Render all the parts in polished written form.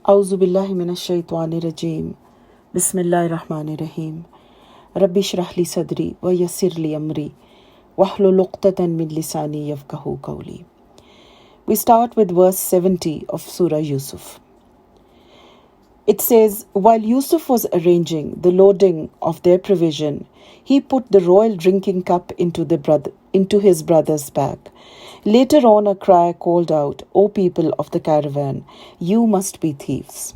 A'udhu billahi minash shaitani rajim. Bismillahir Rahmanir Rahim. Rabbi shrah li sadri wa yassir li amri wahlul 'uqdatan min lisani yafqahu qawli. We start with verse 70 of Surah Yusuf. It says, while Yusuf was arranging the loading of their provision, he put the royal drinking cup into his brother's bag. Later on, a cry called out, O people of the caravan, you must be thieves.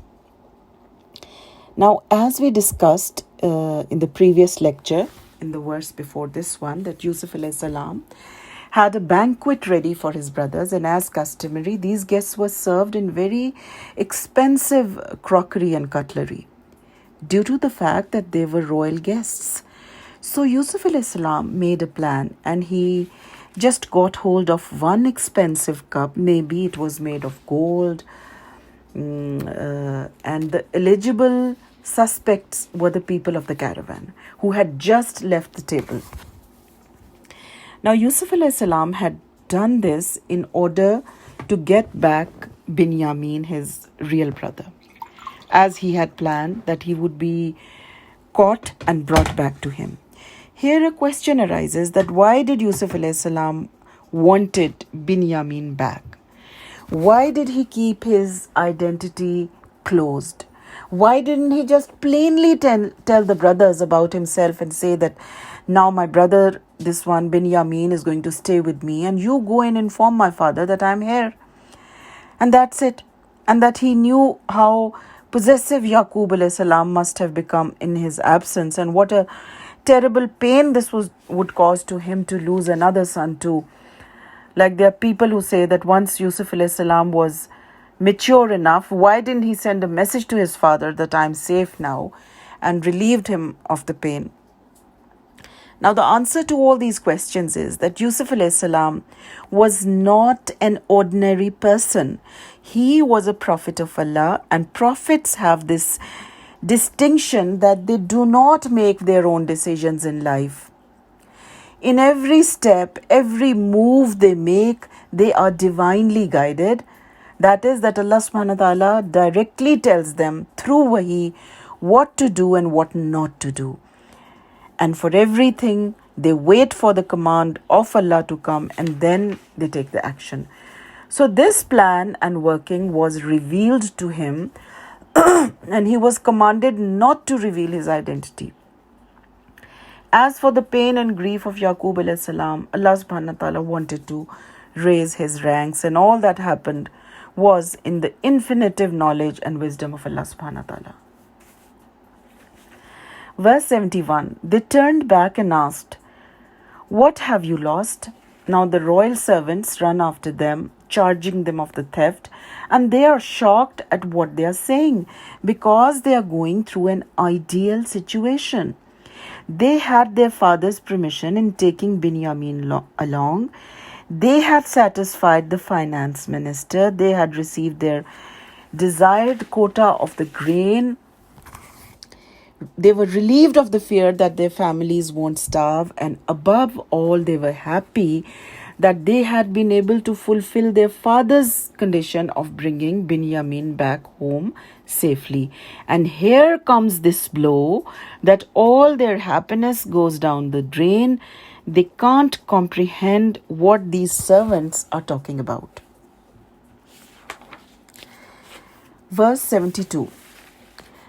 Now, as we discussed in the previous lecture, in the verse before this one, that Yusuf alayhi salam had a banquet ready for his brothers, and as customary, these guests were served in very expensive crockery and cutlery due to the fact that they were royal guests. So Yusuf alayhi salam made a plan, and he just got hold of one expensive cup. Maybe it was made of gold, and the eligible suspects were the people of the caravan who had just left the table. Now, Yusuf alayhi salam had done this in order to get back Binyamin, his real brother, as he had planned that he would be caught and brought back to him. Here a question arises that why did Yusuf alayhi salam wanted Binyamin back? Why did he keep his identity closed? Why didn't he just plainly tell the brothers about himself and say that now my brother, this one Binyamin, is going to stay with me, and you go and inform my father that I'm here. And that's it. And that he knew how possessive Yaqub alayhi salam must have become in his absence, and what a terrible pain this would cause to him to lose another son too. Like there are people who say that once Yusuf alayhi salam was mature enough, why didn't he send a message to his father that I'm safe now, and relieved him of the pain? Now the answer to all these questions is that Yusuf alayhi salam was not an ordinary person. He was a prophet of Allah, and prophets have this distinction that they do not make their own decisions in life. In every step, every move they make, they are divinely guided. That is, that Allah subhanahu wa ta'ala directly tells them through wahi what to do and what not to do. And for everything, they wait for the command of Allah to come, and then they take the action. So this plan and working was revealed to him, and he was commanded not to reveal his identity. As for the pain and grief of Yaqub alayhi salam, Allah subhanahu wa ta'ala wanted to raise his ranks, and all that happened was in the infinitive knowledge and wisdom of Allah subhanahu wa ta'ala. Verse 71, they turned back and asked, what have you lost? Now the royal servants run after them, charging them of the theft, and they are shocked at what they are saying, because they are going through an ideal situation. They had their father's permission in taking Binyamin along. They had satisfied the finance minister. They had received their desired quota of the grain. They were relieved of the fear that their families won't starve, and above all, they were happy that they had been able to fulfill their father's condition of bringing Binyamin back home safely. And here comes this blow that all their happiness goes down the drain. They can't comprehend what these servants are talking about. Verse 72.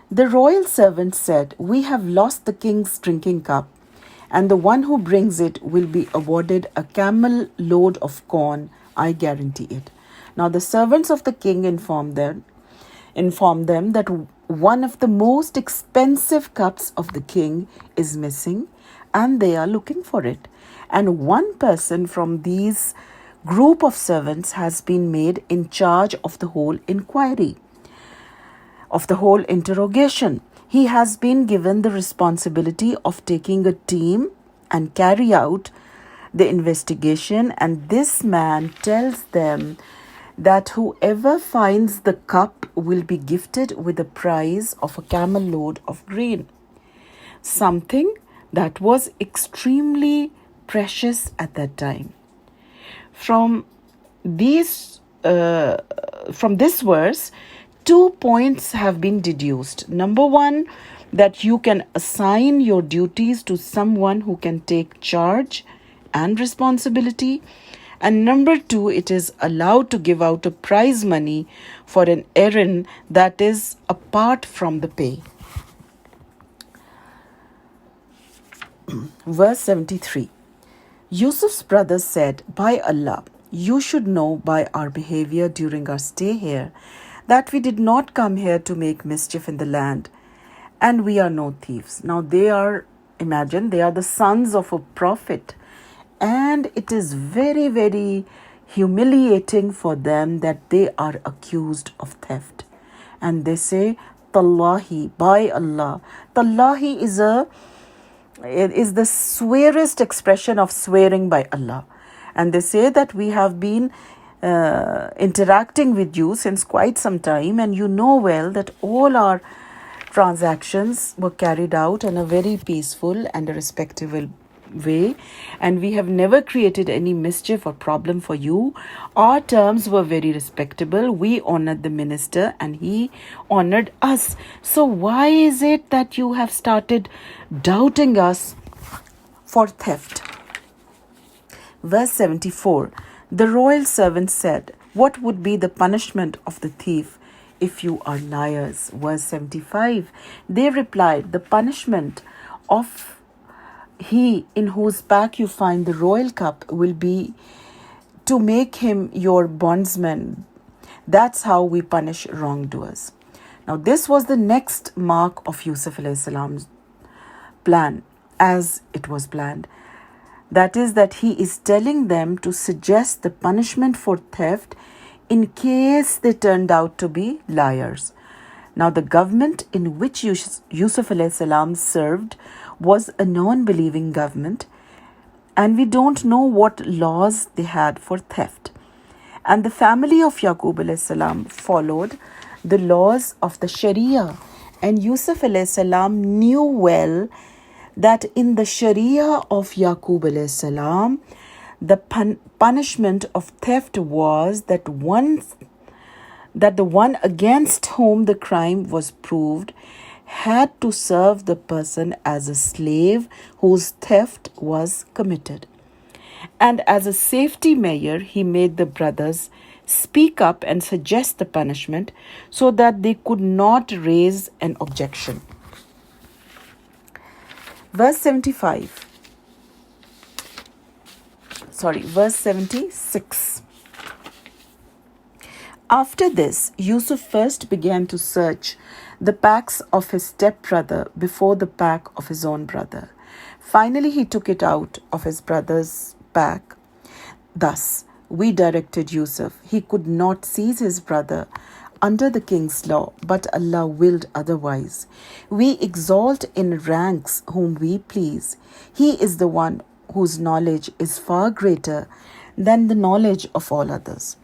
The royal servants said, we have lost the king's drinking cup, and the one who brings it will be awarded a camel load of corn, I guarantee it. Now the servants of the king informed them that one of the most expensive cups of the king is missing, and they are looking for it. And one person from these group of servants has been made in charge of the whole inquiry, of the whole interrogation. He has been given the responsibility of taking a team and carry out the investigation, and this man tells them that whoever finds the cup will be gifted with a prize of a camel load of grain, something that was extremely precious at that time. From this verse, 2 points have been deduced. Number one, that you can assign your duties to someone who can take charge and responsibility. And number two, it is allowed to give out a prize money for an errand that is apart from the pay. Verse 73. Yusuf's brothers said, "By Allah, you should know by our behavior during our stay here that we did not come here to make mischief in the land, and we are no thieves." Now imagine, they are the sons of a prophet, and it is very, very humiliating for them that they are accused of theft. And they say, Tallahi, by Allah. Tallahi is the swearest expression of swearing by Allah. And they say that we have been interacting with you since quite some time, and you know well that all our transactions were carried out in a very peaceful and a respectable way, and we have never created any mischief or problem for you. Our terms were very respectable. We honored the minister and he honored us. So why is it that you have started doubting us for theft? Verse 74. The royal servant said, "What would be the punishment of the thief if you are liars?" Verse 75. They replied, "The punishment of he in whose pack you find the royal cup will be to make him your bondsman. That's how we punish wrongdoers." Now this was the next mark of Yusuf alayhi salam's plan, as it was planned. That is, that he is telling them to suggest the punishment for theft in case they turned out to be liars. Now the government in which Yusuf alayhi salam served was a non-believing government, and we don't know what laws they had for theft. And the family of Yaqub alayhi salam followed the laws of the Sharia, and Yusuf alayhi salam knew well that in the Sharia of Yaqub alayhi salam, the punishment of theft was that the one against whom the crime was proved had to serve the person as a slave whose theft was committed. And as a safety measure, he made the brothers speak up and suggest the punishment so that they could not raise an objection. Verse 76. After this, Yusuf first began to search the packs of his stepbrother before the pack of his own brother. Finally, he took it out of his brother's pack. Thus, we directed Yusuf. He could not seize his brother under the king's law, but Allah willed otherwise. We exalt in ranks whom we please. He is the one whose knowledge is far greater than the knowledge of all others.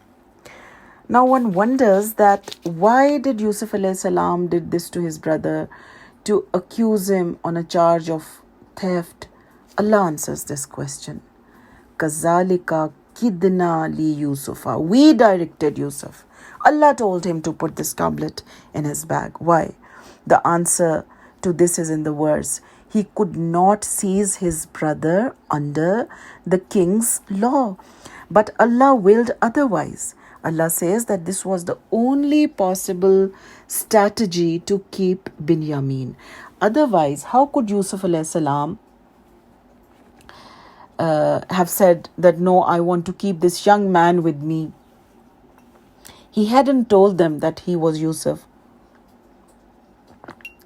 Now one wonders that why did Yusuf alayhi salam did this to his brother, to accuse him on a charge of theft? Allah answers this question. Kazalika kidna li Yusufa. We directed Yusuf. Allah told him to put this goblet in his bag. Why? The answer to this is in the verse. He could not seize his brother under the king's law, but Allah willed otherwise. Allah says that this was the only possible strategy to keep Binyamin. Otherwise, how could Yusuf alayhi salam have said that, no, I want to keep this young man with me? He hadn't told them that he was Yusuf.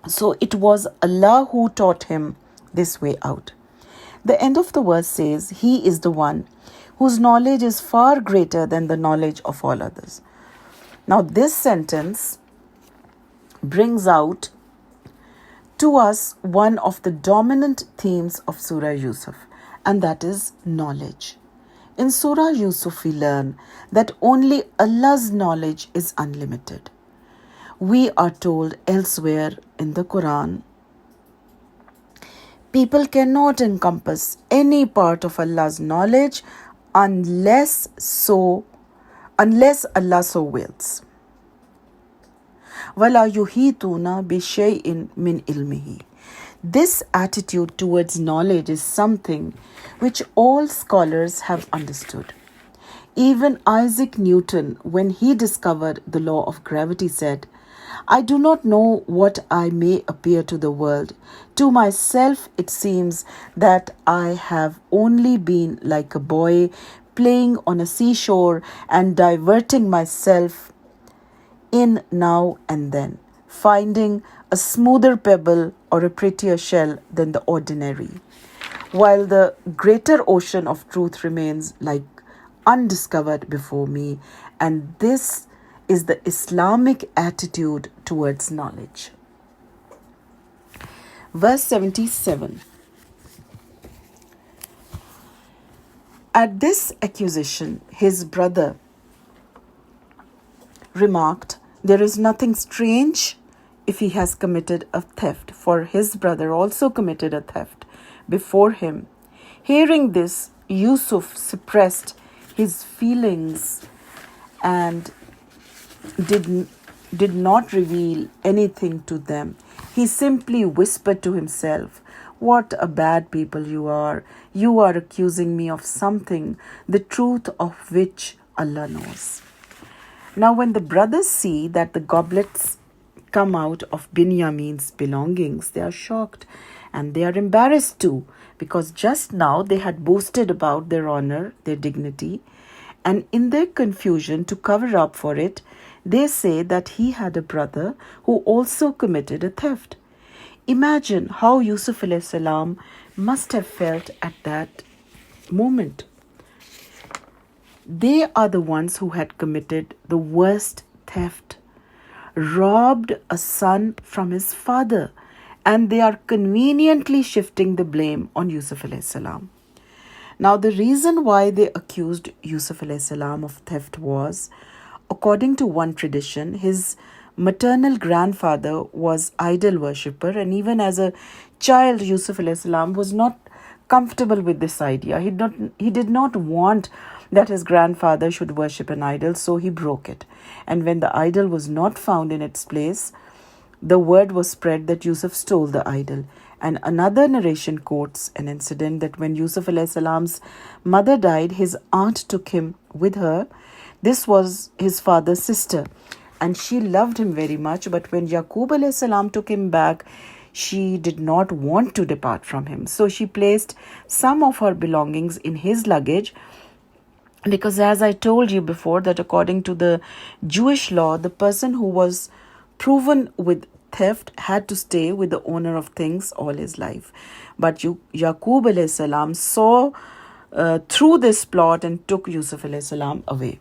So it was Allah who taught him this way out. The end of the verse says, He is the one whose knowledge is far greater than the knowledge of all others. Now this sentence brings out to us one of the dominant themes of Surah Yusuf, and that is knowledge. In Surah Yusuf we learn that only Allah's knowledge is unlimited. We are told elsewhere in the Quran, people cannot encompass any part of Allah's knowledge unless Allah so wills. وَلَا يُحِيطُونَ بِشَيْءٍ مِّنْ عِلْمِهِ. This attitude towards knowledge is something which all scholars have understood. Even Isaac Newton, when he discovered the law of gravity, said, I do not know what I may appear to the world. To myself it seems that I have only been like a boy playing on a seashore and diverting myself in now and then, finding a smoother pebble or a prettier shell than the ordinary, while the greater ocean of truth remains like undiscovered before me. And this is the Islamic attitude towards knowledge. Verse 77. At this accusation, his brother remarked, there is nothing strange if he has committed a theft, for his brother also committed a theft before him. Hearing this, Yusuf suppressed his feelings and did not reveal anything to them. He simply whispered to himself, what a bad people you are. You are accusing me of something, the truth of which Allah knows. Now when the brothers see that the goblets come out of Binyamin's belongings, they are shocked and they are embarrassed too, because just now they had boasted about their honor, their dignity, and in their confusion, to cover up for it, they say that he had a brother who also committed a theft. Imagine how Yusuf alayhi salam must have felt at that moment. They are the ones who had committed the worst theft, robbed a son from his father, and they are conveniently shifting the blame on Yusuf alayhi salam. Now the reason why they accused Yusuf alayhi salam of theft was, according to one tradition, his maternal grandfather was idol worshipper, and even as a child, Yusuf alayhi salam was not comfortable with this idea. He did not want that his grandfather should worship an idol, so he broke it. And when the idol was not found in its place, the word was spread that Yusuf stole the idol. And another narration quotes an incident that when Yusuf alayhi salam's mother died, his aunt took him with her. This was his father's sister, and she loved him very much. But when Yaqub alayhi salam took him back, she did not want to depart from him. So she placed some of her belongings in his luggage, because as I told you before, that according to the Jewish law, the person who was proven with theft had to stay with the owner of things all his life. But Yaqub alayhi salam saw through this plot and took Yusuf alayhi salam away.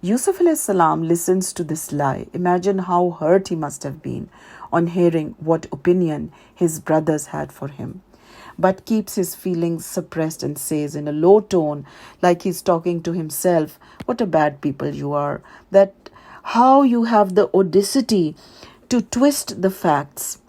Yusuf alayhi salam listens to this lie. Imagine how hurt he must have been on hearing what opinion his brothers had for him, but keeps his feelings suppressed and says in a low tone, like he's talking to himself, what a bad people you are, that how you have the audacity to twist the facts.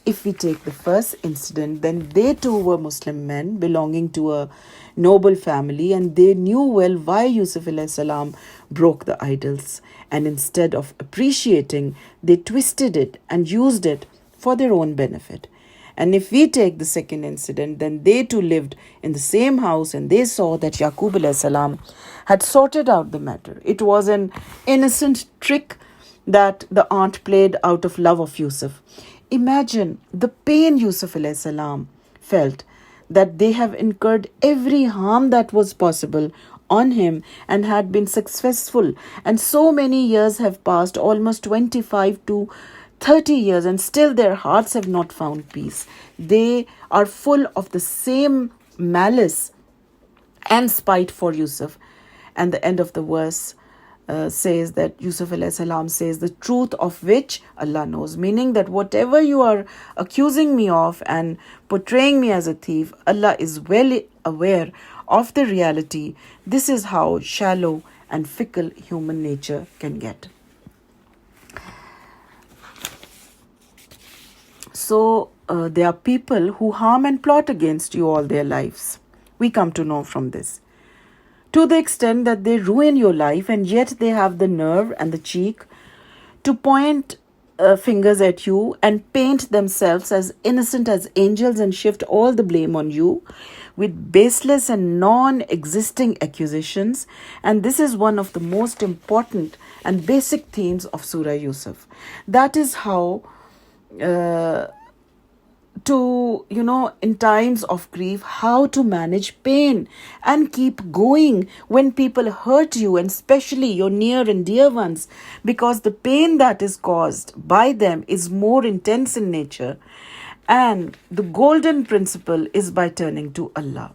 If we take the first incident, then they too were Muslim men belonging to a noble family, and they knew well why Yusuf alayhi salam broke the idols, and instead of appreciating, they twisted it and used it for their own benefit. And if we take the second incident, then they too lived in the same house, and they saw that Yaqub alayhi salam had sorted out the matter. It was an innocent trick that the aunt played out of love of Yusuf. Imagine the pain Yusuf alayhi salam felt, that they have incurred every harm that was possible on him and had been successful. And so many years have passed, almost 25 to 30 years, and still their hearts have not found peace. They are full of the same malice and spite for Yusuf. And the end of the verse says that Yusuf alayhi salam says, the truth of which Allah knows, meaning that whatever you are accusing me of and portraying me as a thief, Allah is well aware of the reality. This is how shallow and fickle human nature can get. So there are people who harm and plot against you all their lives. We come to know from this, to the extent that they ruin your life, and yet they have the nerve and the cheek to point fingers at you and paint themselves as innocent as angels and shift all the blame on you with baseless and non existing accusations. And this is one of the most important and basic themes of Surah Yusuf. That is how in times of grief, how to manage pain and keep going when people hurt you, and especially your near and dear ones, because the pain that is caused by them is more intense in nature. And the golden principle is by turning to Allah.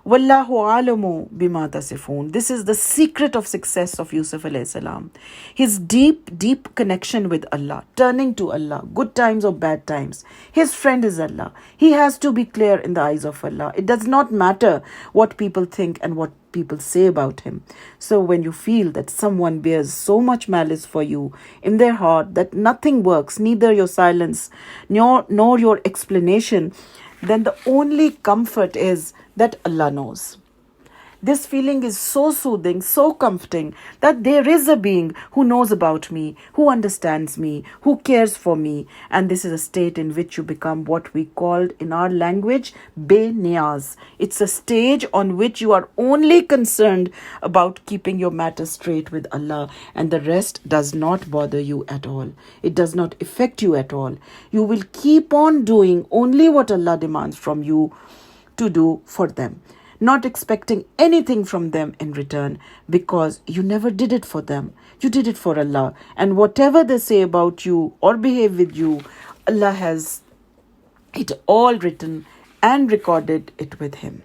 Wallahu alamu bima tasifun. This is the secret of success of Yusuf alayhi salam. His deep connection with Allah, turning to Allah, good times or bad times. His friend is Allah. He has to be clear in the eyes of Allah. It does not matter what people think and what people say about him. So when you feel that someone bears so much malice for you in their heart that nothing works, neither your silence nor your explanation, then the only comfort is that Allah knows. This feeling is so soothing, so comforting, that there is a being who knows about me, who understands me, who cares for me. And this is a state in which you become what we called in our language be-niyaz. It's a stage on which you are only concerned about keeping your matter straight with Allah, and the rest does not bother you at all. It does not affect you at all. You will keep on doing only what Allah demands from you to do for them, not expecting anything from them in return, because you never did it for them. You did it for Allah. And whatever they say about you or behave with you, Allah has it all written and recorded it with Him.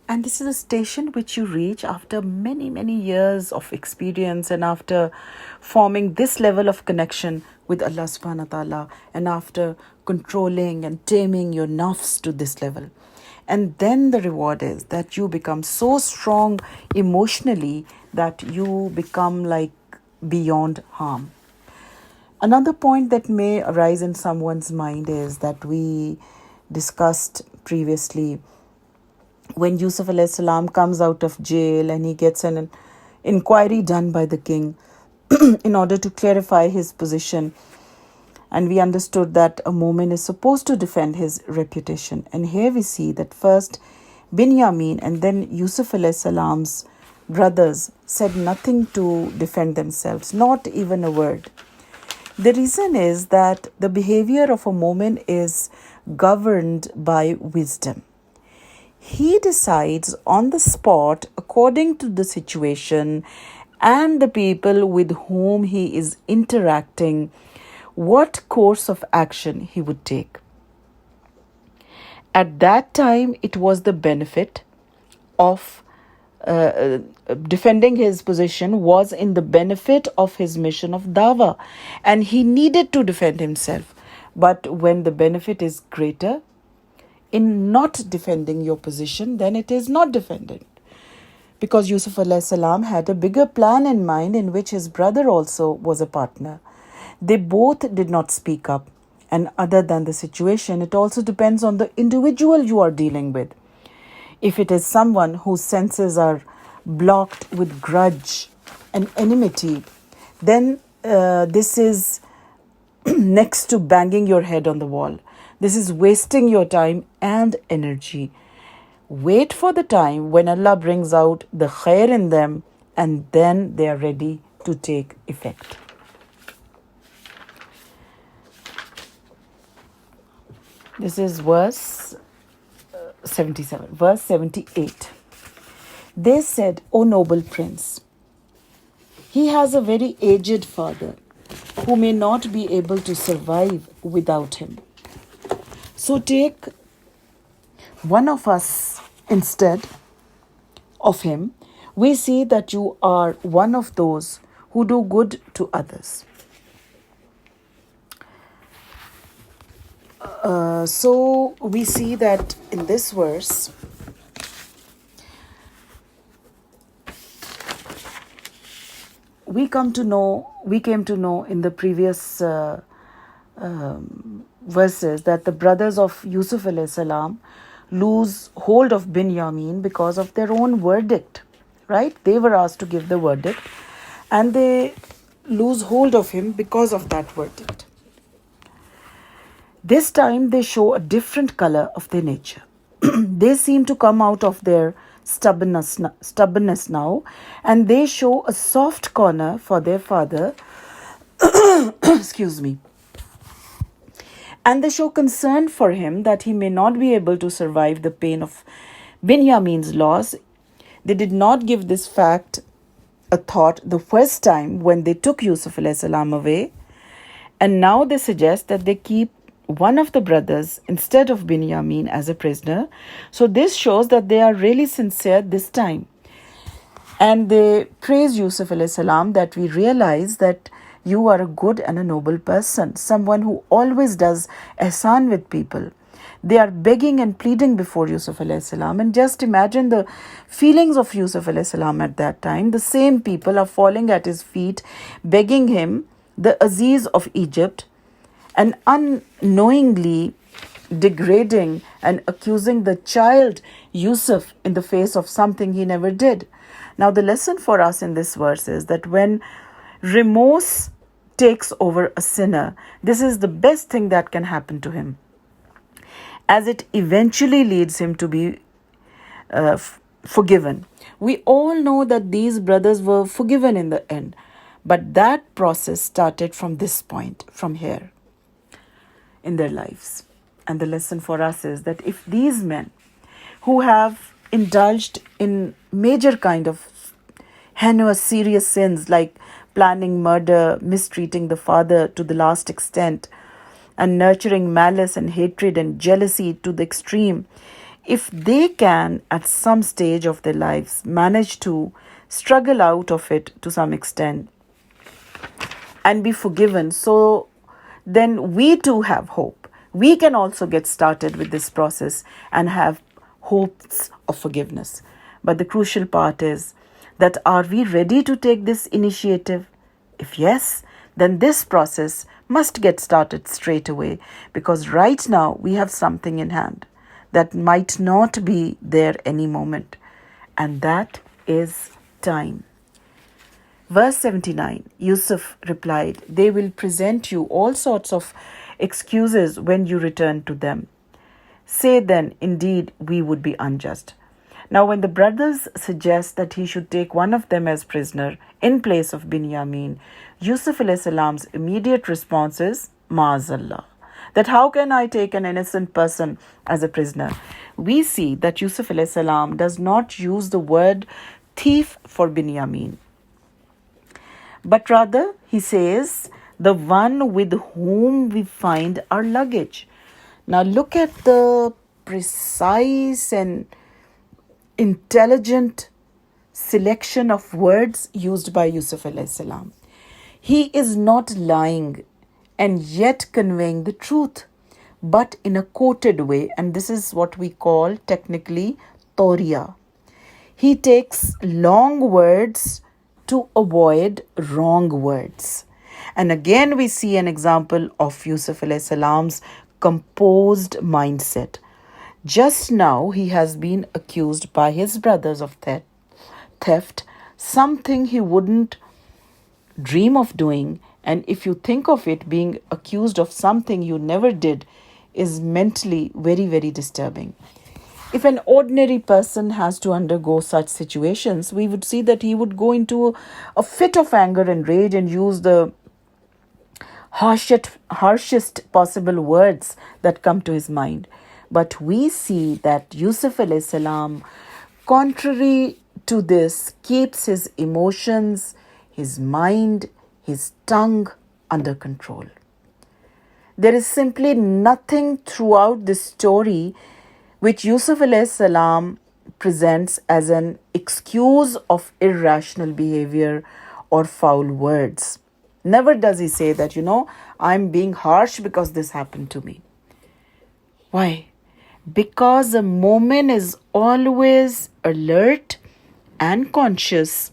And this is a station which you reach after many, many years of experience, and after forming this level of connection with Allah subhanahu wa ta'ala, and after controlling and taming your nafs to this level. And then the reward is that you become so strong emotionally that you become like beyond harm. Another point that may arise in someone's mind is that we discussed previously, when Yusuf alayhi salam comes out of jail and he gets an inquiry done by the king in order to clarify his position. And we understood that a mu'min is supposed to defend his reputation. And here we see that first Binyamin and then Yusuf alayhi salam's brothers said nothing to defend themselves, not even a word. The reason is that the behavior of a mu'min is governed by wisdom. He decides on the spot, according to the situation and the people with whom he is interacting, what course of action he would take. At that time, it was the benefit of defending his position was in the benefit of his mission of dawah, and he needed to defend himself. But when the benefit is greater in not defending your position, then it is not defended. Because Yusuf alayhi salam had a bigger plan in mind, in which his brother also was a partner. They both did not speak up. And other than the situation, it also depends on the individual you are dealing with. If it is someone whose senses are blocked with grudge and enmity, then this is next to banging your head on the wall. This is wasting your time and energy. Wait for the time when Allah brings out the khair in them, and then they are ready to take effect. This is verse 77. Verse 78. They said, O noble prince, he has a very aged father who may not be able to survive without him. So take one of us instead of him. We see that you are one of those who do good to others. So we see that in this verse, we came to know in the previous verses that the brothers of Yusuf alayhi salam lose hold of Binyamin because of their own verdict, right? They were asked to give the verdict, and they lose hold of him because of that verdict. This time they show a different color of their nature. They seem to come out of their stubbornness now, and they show a soft corner for their father. Excuse me. And they show concern for him that he may not be able to survive the pain of Binyamin's loss. They did not give this fact a thought the first time when they took Yusuf alayhi salam away, and now they suggest that they keep one of the brothers instead of Binyamin as a prisoner. So this shows that they are really sincere this time. And they praise Yusuf alayhi salam that we realize that you are a good and a noble person, someone who always does ihsan with people. They are begging and pleading before Yusuf alayhi salam, and just imagine the feelings of Yusuf alayhi salam at that time. The same people are falling at his feet, begging him, the Aziz of Egypt, and unknowingly degrading and accusing the child Yusuf in the face of something he never did. Now the lesson for us in this verse is that when remorse takes over a sinner, this is the best thing that can happen to him, as it eventually leads him to be forgiven. We all know that these brothers were forgiven in the end, but that process started from this point, from here, in their lives. And the lesson for us is that if these men who have indulged in major kind of heinous, serious sins like planning murder, mistreating the father to the last extent, and nurturing malice and hatred and jealousy to the extreme, if they can at some stage of their lives manage to struggle out of it to some extent and be forgiven, so then we too have hope. We can also get started with this process and have hopes of forgiveness. But the crucial part is that are we ready to take this initiative? If yes, then this process must get started straight away, because right now we have something in hand that might not be there any moment, and that is time. Verse 79, Yusuf replied, "They will present you all sorts of excuses when you return to them. Say then, indeed, we would be unjust." Now when the brothers suggest that he should take one of them as prisoner in place of Binyamin, Yusuf alayhi salam's immediate response is, Ma'azallah, that how can I take an innocent person as a prisoner? We see that Yusuf alayhi salam does not use the word thief for Binyamin, but rather he says, the one with whom we find our luggage. Now look at the precise and intelligent selection of words used by Yusuf alayhi salam. He is not lying and yet conveying the truth, but in a quoted way, and this is what we call technically Toria. He takes long words to avoid wrong words. And again we see an example of Yusuf alayhi salam's composed mindset. Just now he has been accused by his brothers of theft, something he wouldn't dream of doing. And if you think of it, being accused of something you never did is mentally very, very disturbing. If an ordinary person has to undergo such situations, we would see that he would go into a fit of anger and rage and use the harshest possible words that come to his mind. But we see that Yusuf alayhi salam, contrary to this, keeps his emotions, his mind, his tongue under control. There is simply nothing throughout this story which Yusuf alayhi salam presents as an excuse of irrational behavior or foul words. Never does he say that, I'm being harsh because this happened to me. Why? Because a mu'min is always alert and conscious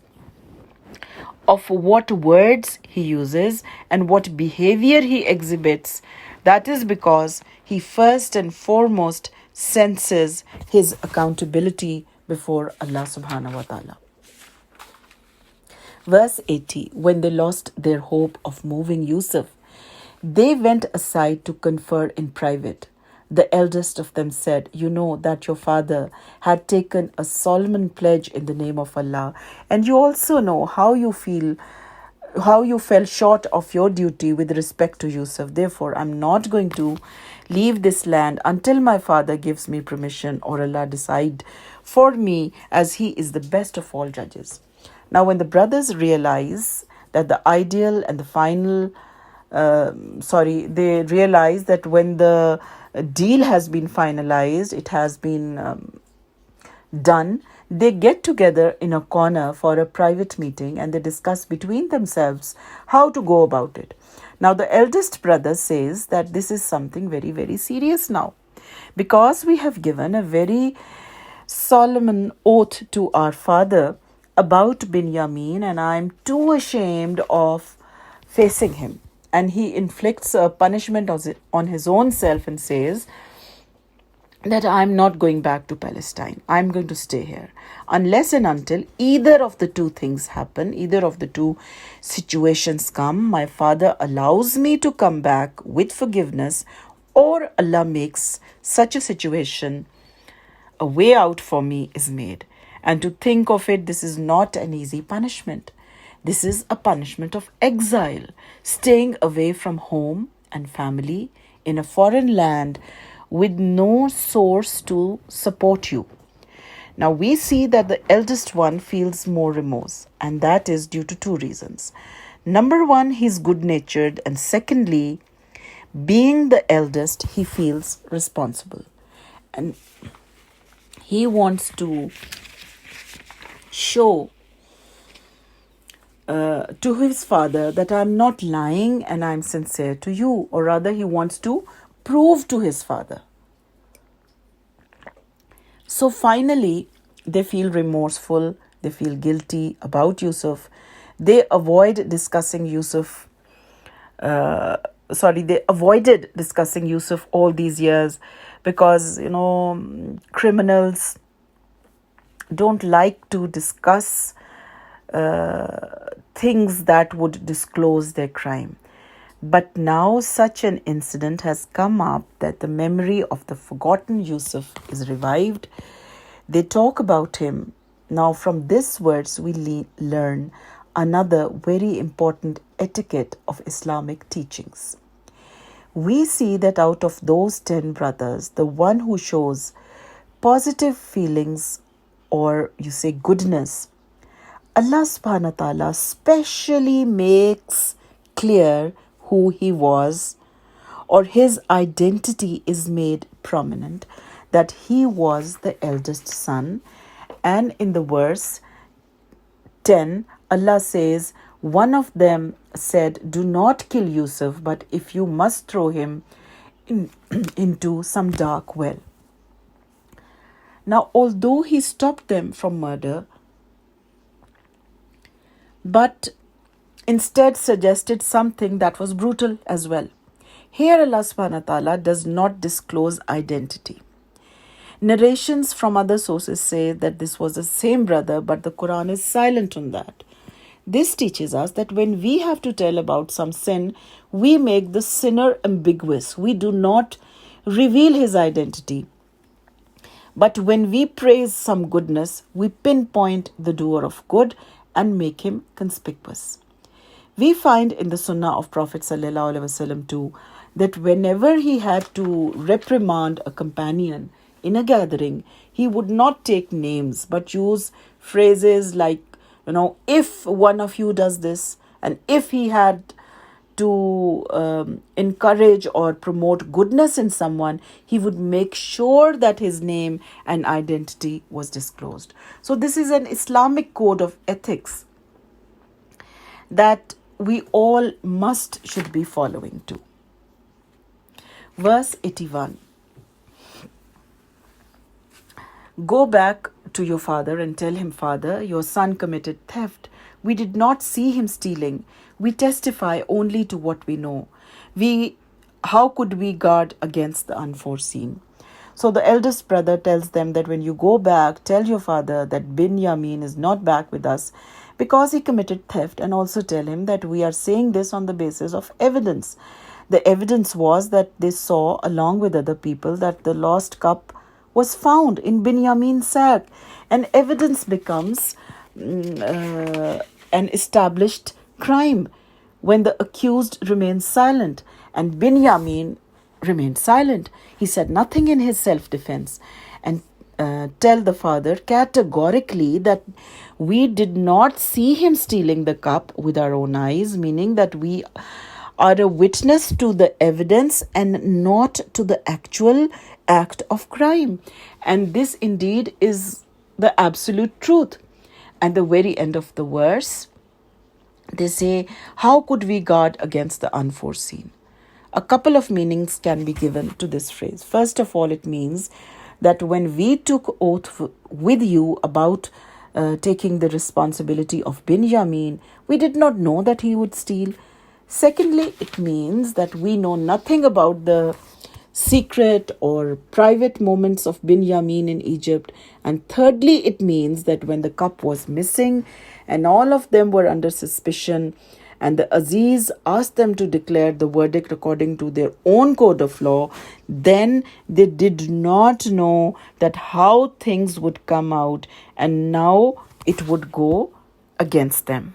of what words he uses and what behavior he exhibits. That is because he first and foremost senses his accountability before Allah subhanahu wa ta'ala. Verse 80, when they lost their hope of moving Yusuf, they went aside to confer in private. The eldest of them said, "You know that your father had taken a solemn pledge in the name of Allah, and you also know how you fell short of your duty with respect to Yusuf. Therefore, I'm not going to leave this land until my father gives me permission or Allah decide for me, as he is the best of all judges." Now, when the brothers realize that the ideal and the final, they realize that when the deal has been finalized, it has been done, they get together in a corner for a private meeting and they discuss between themselves how to go about it. Now, the eldest brother says that this is something very, very serious now, because we have given a very solemn oath to our father about Binyamin, and I'm too ashamed of facing him. And he inflicts a punishment on his own self and says that I'm not going back to Palestine. I'm going to stay here. Unless and until either of the two things happen, either of the two situations come, my father allows me to come back with forgiveness, or Allah makes such a situation, a way out for me is made. And to think of it, this is not an easy punishment. This is a punishment of exile, staying away from home and family in a foreign land with no source to support you. Now, we see that the eldest one feels more remorse, and that is due to two reasons. Number one, he's good-natured, and secondly, being the eldest, he feels responsible. And he wants to show to his father that I'm not lying and I'm sincere to you, or rather he wants to prove to his father. So finally, they feel remorseful, they feel guilty about Yusuf. They avoided discussing Yusuf all these years because, criminals don't like to discuss things that would disclose their crime. But now such an incident has come up that the memory of the forgotten Yusuf is revived. They talk about him. Now from this words we learn another very important etiquette of Islamic teachings. We see that out of those 10 brothers, the one who shows positive feelings, or you say goodness, Allah subhanahu wa ta'ala specially makes clear who he was, or his identity is made prominent, that he was the eldest son. And in the verse 10, Allah says, one of them said, "Do not kill Yusuf, but if you must throw him into some dark well." Now, although he stopped them from murder, but instead suggested something that was brutal as well. Here Allah subhanahu wa ta'ala does not disclose identity. Narrations from other sources say that this was the same brother, but the Quran is silent on that. This teaches us that when we have to tell about some sin, we make the sinner ambiguous. We do not reveal his identity. But when we praise some goodness, we pinpoint the doer of good and make him conspicuous. We find in the Sunnah of Prophet ﷺ too that whenever he had to reprimand a companion in a gathering, he would not take names but use phrases like, if one of you does this, and if he had to encourage or promote goodness in someone, he would make sure that his name and identity was disclosed. So this is an Islamic code of ethics that we all should be following too. Verse 81. Go back to your father and tell him, "Father, your son committed theft. We did not see him stealing. We testify only to what we know. How could we guard against the unforeseen?" So the eldest brother tells them that when you go back, tell your father that Binyamin is not back with us because he committed theft, and also tell him that we are saying this on the basis of evidence. The evidence was that they saw, along with other people, that the lost cup was found in Binyamin's sack. And evidence becomes an established crime when the accused remains silent. And Binyamin remained silent. He said nothing in his self-defense, and tell the father categorically that we did not see him stealing the cup with our own eyes, meaning that we are a witness to the evidence and not to the actual act of crime. And this indeed is the absolute truth. At the very end of the verse, they say, how could we guard against the unforeseen? A couple of meanings can be given to this phrase. First of all, it means that when we took oath with you about taking the responsibility of Binyamin, we did not know that he would steal. Secondly, it means that we know nothing about the secret or private moments of Binyamin in Egypt. And thirdly, it means that when the cup was missing and all of them were under suspicion, and the Aziz asked them to declare the verdict according to their own code of law, then they did not know that how things would come out, and now it would go against them.